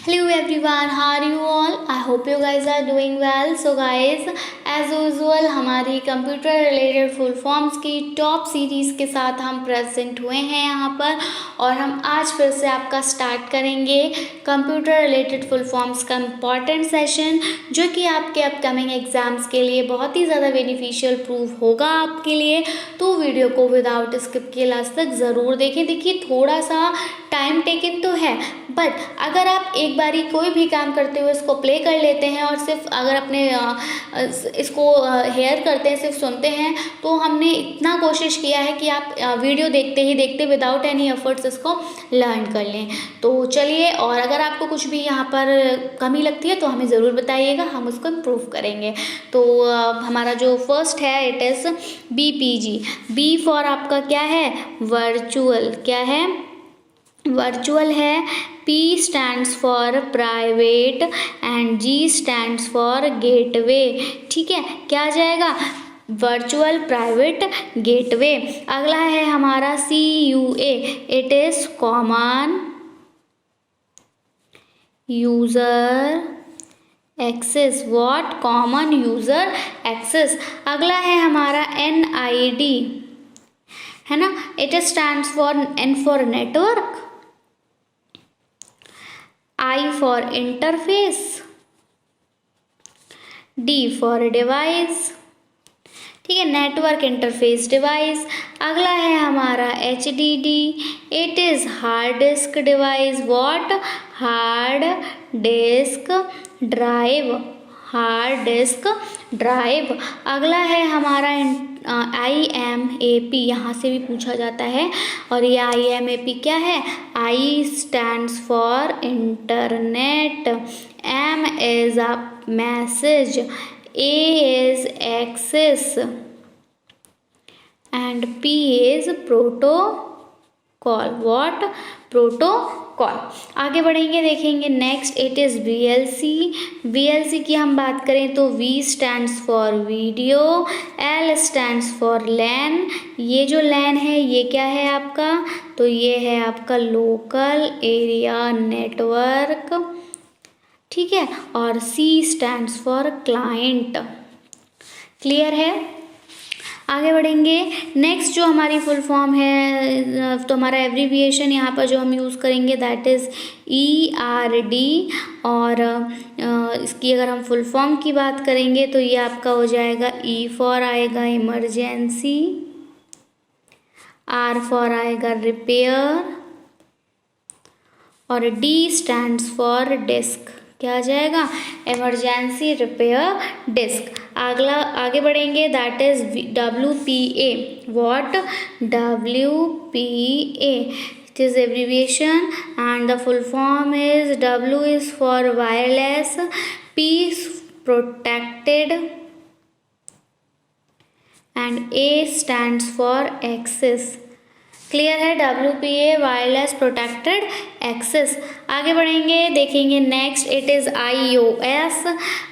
Hello everyone, how are you all? I hope you guys are doing well. So guys, as usual हमारी computer related full forms की top series के साथ हम present हुए हैं यहाँ पर, और हम आज फिर से आपका स्टार्ट करेंगे कंप्यूटर रिलेटेड फुल फॉर्म्स का इम्पॉर्टेंट सेशन, जो कि आपके अपकमिंग एग्ज़ाम्स के लिए बहुत ही ज़्यादा बेनिफिशियल प्रूव होगा आपके लिए। तो वीडियो को विदाउट स्किप किए लास्ट तक ज़रूर देखें। देखिए, थोड़ा सा टाइम टेकन तो है, बट अगर आप एक बारी कोई भी काम करते हुए इसको प्ले कर लेते हैं और सिर्फ अगर अपने इसको हेयर करते हैं, सिर्फ सुनते हैं, तो हमने इतना कोशिश किया है कि आप वीडियो देखते ही देखते विदाउट एनी एफर्ट्स इसको लर्न कर लें। तो चलिए, और अगर आपको कुछ भी यहाँ पर कमी लगती है तो हमें ज़रूर बताइएगा, हम उसको इम्प्रूव करेंगे। तो हमारा जो फर्स्ट है it is BPG। B for आपका क्या है? वर्चुअल। क्या है? वर्चुअल है। P stands for private and G stands for gateway. ठीक है, क्या आ जाएगा? Virtual, private, gateway. अगला है हमारा CUA। It is common user access. What? Common user access. अगला है हमारा NID, है ना? It stands for N for network, I for interface, D for device। ठीक है, नेटवर्क इंटरफेस डिवाइस। अगला है हमारा HDD। It is hard disk device. What? Hard disk drive. Hard disk drive. अगला है हमारा IMAP। यहाँ से भी पूछा जाता है, और ये IMAP क्या है? I stands for internet, M is a message, A is access, and P is protocol. What? Protocol. आगे बढ़ेंगे, देखेंगे next it is VLC। VLC की हम बात करें तो V stands for video, L stands for LAN. ये जो लैन है ये क्या है आपका? तो ये है आपका लोकल एरिया नेटवर्क। ठीक है, और C stands for client. Clear है? आगे बढ़ेंगे, नेक्स्ट जो हमारी फुल फॉर्म है, तो हमारा एब्रीविएशन यहाँ पर जो हम यूज़ करेंगे दैट इज़ ERD। और इसकी अगर हम फुल फॉर्म की बात करेंगे तो ये आपका हो जाएगा E फॉर आएगा इमरजेंसी, R फॉर आएगा रिपेयर, और D स्टैंड्स फॉर डिस्क। क्या आ जाएगा? Emergency repair disk. अगला आगे बढ़ेंगे that is WPA। What? WPA। It is abbreviation and the full form is W is for wireless, P protected, and A stands for access. Clear है? WPA wireless protected access. आगे बढ़ेंगे, देखेंगे next it is iOS।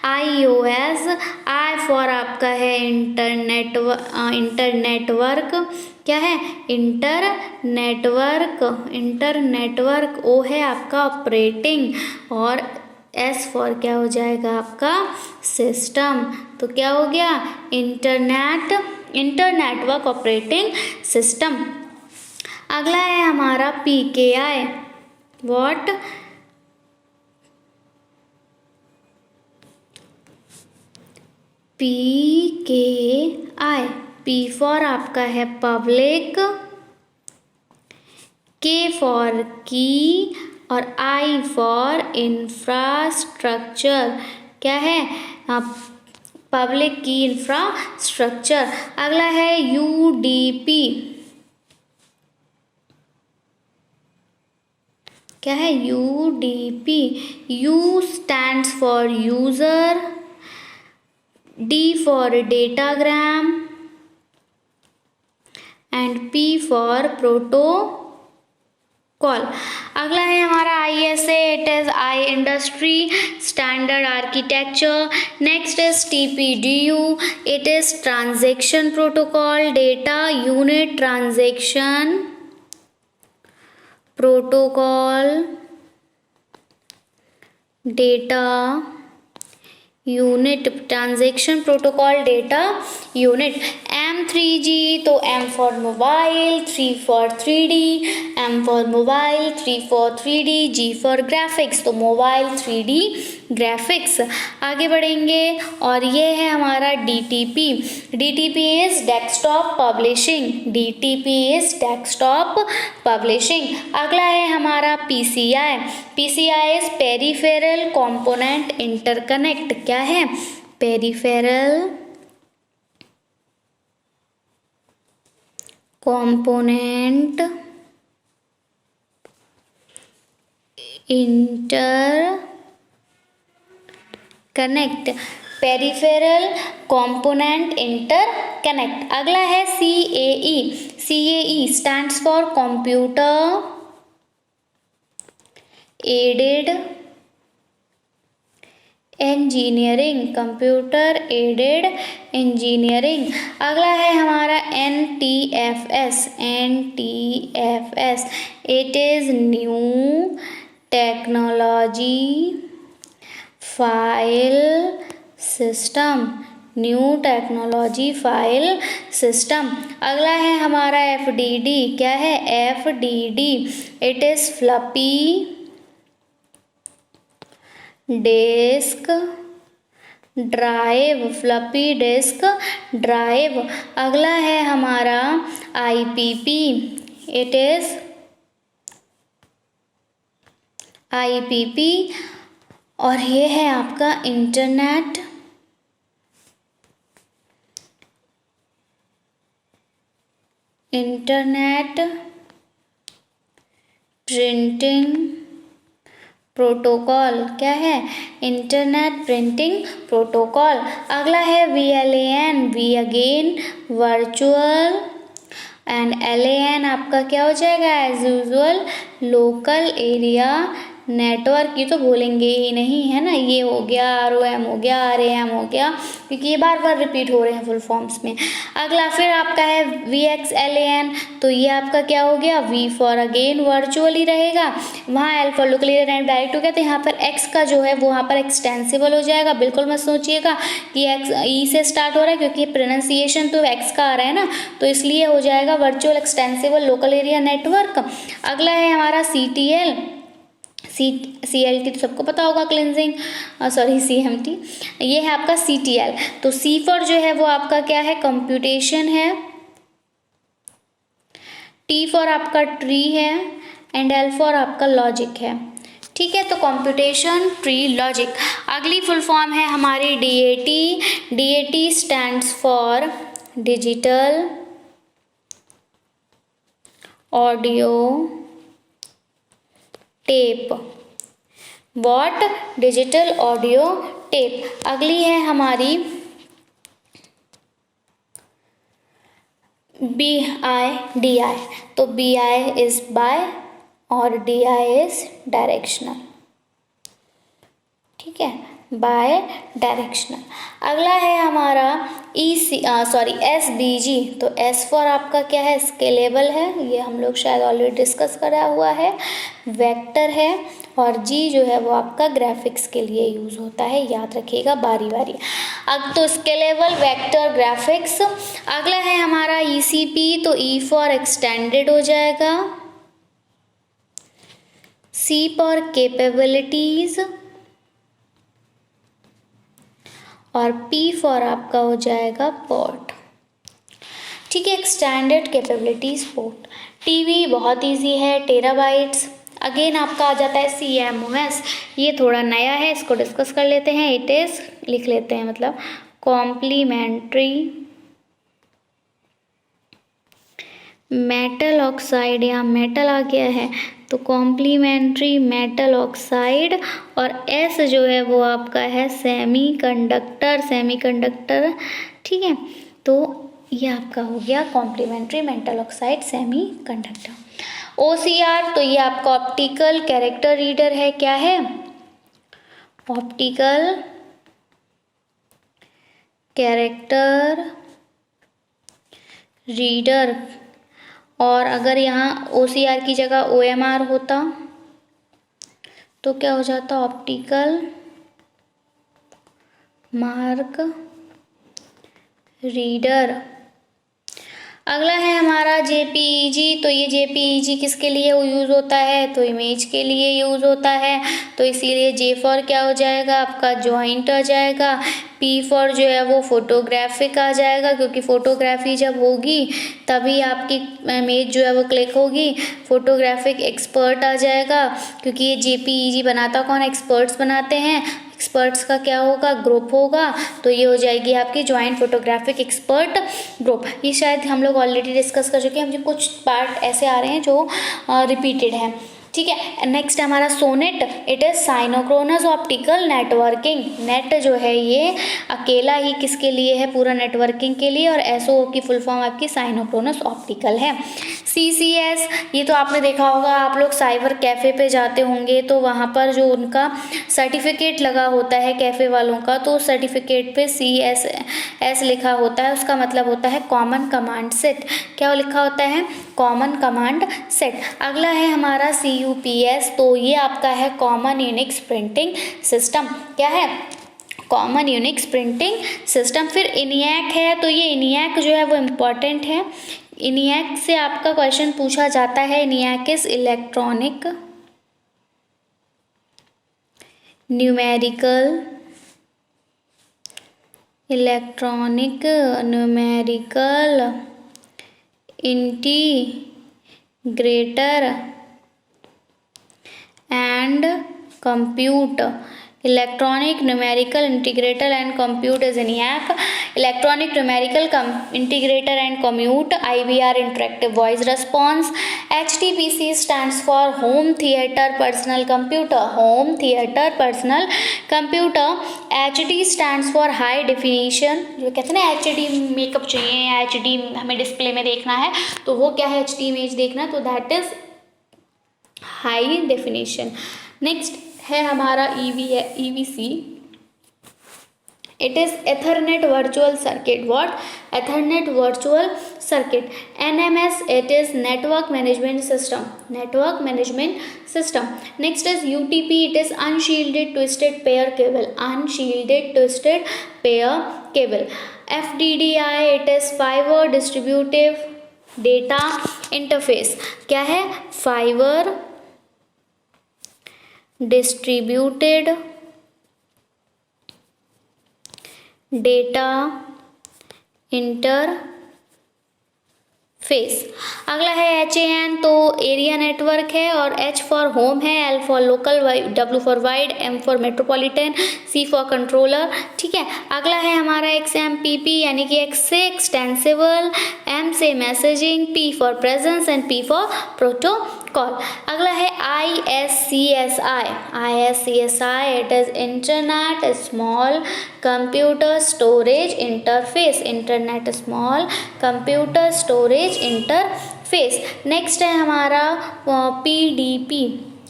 iOS, I for आपका है internetwork. क्या है? Internetwork. O है आपका ऑपरेटिंग, और S फॉर क्या हो जाएगा आपका? सिस्टम। तो क्या हो गया? Internetwork operating system. अगला है हमारा PKI। What? PKI। P for आपका है पब्लिक, K फॉर की, और I फॉर इंफ्रास्ट्रक्चर। क्या है? पब्लिक की इंफ्रास्ट्रक्चर। अगला है UDP। क्या है? UDP। U stands for user, D for datagram, and P for protocol. अगला है हमारा ISA। It is I industry standard architecture. Next is TPDU। It is transaction protocol data unit transaction protocol. Data unit, transaction protocol data unit. M3G तो M for mobile, 3 for 3D, M for mobile, 3 for 3D, G for graphics तो mobile 3D graphics. आगे बढ़ेंगे और ये है हमारा DTP। DTP is desktop publishing, DTP is desktop publishing. अगला है हमारा PCI। PCI is peripheral component interconnect. क्या है? Peripheral component inter connect, peripheral component inter connect. अगला है CAE। CAE stands for computer aided engineering, computer aided engineering. अगला है हमारा NTFS। NTFS it is new technology file system, new technology file system. अगला है हमारा FDD। क्या है? FDD it is floppy disk drive, floppy disk drive. अगला है हमारा IPP। इट इज IPP और ये है आपका इंटरनेट प्रिंटिंग प्रोटोकॉल। क्या है? Internet printing protocol. अगला है VLAN, V again virtual, and LAN आपका क्या हो जाएगा? As usual local area network. ये तो भूलेंगे ही नहीं, है ना। ये हो गया, ROM हो गया, RAM हो गया, क्योंकि ये बार बार रिपीट हो रहे हैं फुल फॉर्म्स में। अगला फिर आपका है VXLAN। तो ये आपका क्या हो गया? V फॉर अगेन वर्चुअल ही रहेगा, वहाँ L for local area net direct हो गया। तो यहाँ पर X का जो है वो वहाँ पर एक्सटेंसिबल हो जाएगा। बिल्कुल मत सोचिएगा कि X E से स्टार्ट हो रहा है, क्योंकि प्रोनाउंसिएशन तो X का आ रहा है ना, तो इसलिए हो जाएगा virtual extensible local area network. अगला है हमारा CTL। CLT तो सबको पता होगा, क्लिनजिंग, सॉरी CMT। ये है आपका CTL। तो C फॉर जो है वो आपका क्या है? कंप्यूटेशन है, T फॉर आपका ट्री है, एंड L फॉर आपका लॉजिक है। ठीक है, तो कंप्यूटेशन, ट्री, लॉजिक। अगली फुल फॉर्म है हमारी DAT। DAT stands for digital audio tape. What? Digital audio tape. अगली है हमारी BI। तो BI इज बाय और DI इज डायरेक्शनल। ठीक है, बाय डायरेक्शनल। अगला है हमारा SBG। तो S फॉर आपका क्या है? स्केलेबल है, ये हम लोग शायद ऑलरेडी डिस्कस करा हुआ है। वेक्टर है, और G जो है वो आपका ग्राफिक्स के लिए यूज़ होता है, याद रखिएगा बारी बारी। अब तो स्केलेबल, वेक्टर, ग्राफिक्स। अगला है हमारा ECP। तो E फॉर एक्सटेंडेड हो जाएगा, C फॉर कैपेबिलिटीज, और P फॉर आपका हो जाएगा पोर्ट। ठीक है, एक्सटेंडेड कैपेबिलिटीज पोर्ट। TV बहुत इजी है, टेराबाइट्स। अगेन आपका आ जाता है CMOS। ये थोड़ा नया है, इसको डिस्कस कर लेते हैं। इट इज लिख लेते हैं, मतलब कॉम्प्लीमेंट्री मेटल ऑक्साइड। यहाँ मेटल आ गया है, तो कॉम्प्लीमेंट्री मेटल ऑक्साइड। और S जो है वो आपका है सेमीकंडक्टर। ठीक है, तो ये आपका हो गया complementary metal oxide semiconductor. OCR, तो ये आपका ऑप्टिकल कैरेक्टर रीडर है। क्या है? Optical character reader. और अगर यहाँ OCR की जगह OMR होता तो क्या हो जाता ऑप्टिकल मार्क रीडर। अगला है हमारा जेपीईजी। तो ये जेपीईजी किसके लिए यूज़ होता है, तो इमेज के लिए यूज़ होता है। तो इसीलिए जे फॉर क्या हो जाएगा आपका जॉइंट आ जाएगा। पी फॉर जो है वो फोटोग्राफिक आ जाएगा, क्योंकि फोटोग्राफी जब होगी तभी आपकी इमेज जो है वो क्लिक होगी। फोटोग्राफिक एक्सपर्ट आ जाएगा, क्योंकि ये जेपीईजी बनाता कौन, एक्सपर्ट्स बनाते हैं। एक्सपर्ट्स का क्या होगा, ग्रुप होगा। तो ये हो जाएगी आपकी जॉइंट फोटोग्राफिक एक्सपर्ट ग्रुप। ये शायद हम लोग ऑलरेडी डिस्कस कर चुके हैं, मुझे कुछ पार्ट ऐसे आ रहे हैं जो रिपीटेड हैं, ठीक है। नेक्स्ट हमारा SONET, it is synchronous optical networking. Net जो है ये अकेला ही किसके लिए है, पूरा नेटवर्किंग के लिए, और एसओ की फुल फॉर्म आपकी साइनोक्रोनस ऑप्टिकल है। सीसीएस, ये तो आपने देखा होगा, आप लोग साइबर कैफ़े पे जाते होंगे तो वहाँ पर जो उनका सर्टिफिकेट लगा होता है कैफ़े वालों का, तो सर्टिफिकेट पे CSS लिखा होता है, उसका मतलब होता है कॉमन कमांड सेट। क्या लिखा होता है, कॉमन कमांड सेट। अगला है हमारा CUPS, तो ये आपका है कॉमन यूनिक्स प्रिंटिंग सिस्टम। क्या है, कॉमन यूनिक्स प्रिंटिंग सिस्टम। फिर ENIAC है, तो ये ENIAC जो है वो इम्पॉर्टेंट है। ENIAC से आपका क्वेश्चन पूछा जाता है। ENIAC is electronic numerical integrator and compute. Electronic numerical integrator and compute is ENIAC। Electronic numerical integrator and compute, IVR interactive voice response. HTPC stands for home theatre personal computer, home theatre personal computer. HD stands for high definition, जो कहते हैं ना HD makeup चाहिए, HD हमें display में देखना है, तो वो क्या है, HD इमेज देखना, तो that is high definition. Next है हमारा EVC, it is Ethernet virtual circuit. What, Ethernet virtual circuit. NMS, it is network management system, network management system. Next is UTP, it is unshielded twisted pair cable, unshielded twisted pair cable. FDDI, it is fibre distributive data interface. क्या है, fibre distributed data interface. अगला है HAN, तो area network है, और H for home है, L for local, W for wide, M for metropolitan, C for controller, ठीक है। अगला है हमारा XMPP, यानी कि X से एक्सटेंसिबल, M से messaging, P for presence and P for protocol. अगला है ISCSI, ISCSI, it is internet small computer storage interface, internet small computer storage interface. Next है हमारा PDP।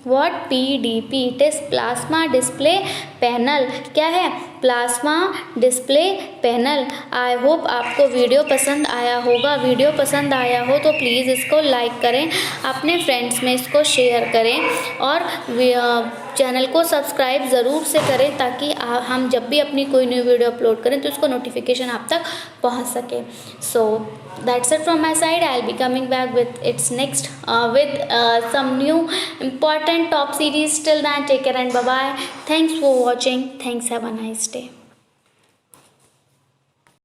What, PDP, it is plasma display panel. क्या है, plasma display panel. I hope आपको video पसंद आया होगा। वीडियो पसंद आया हो तो प्लीज़ इसको लाइक करें, अपने फ्रेंड्स में इसको शेयर करें, और चैनल को सब्सक्राइब ज़रूर से करें, ताकि हम जब भी अपनी कोई न्यू वीडियो अपलोड करें तो उसको नोटिफिकेशन आप तक पहुंच सके। सो that's it from my side. I'll be coming back with its next with some new important top series. Till then, take care and bye bye. Thanks for watching. Thanks, have a nice day.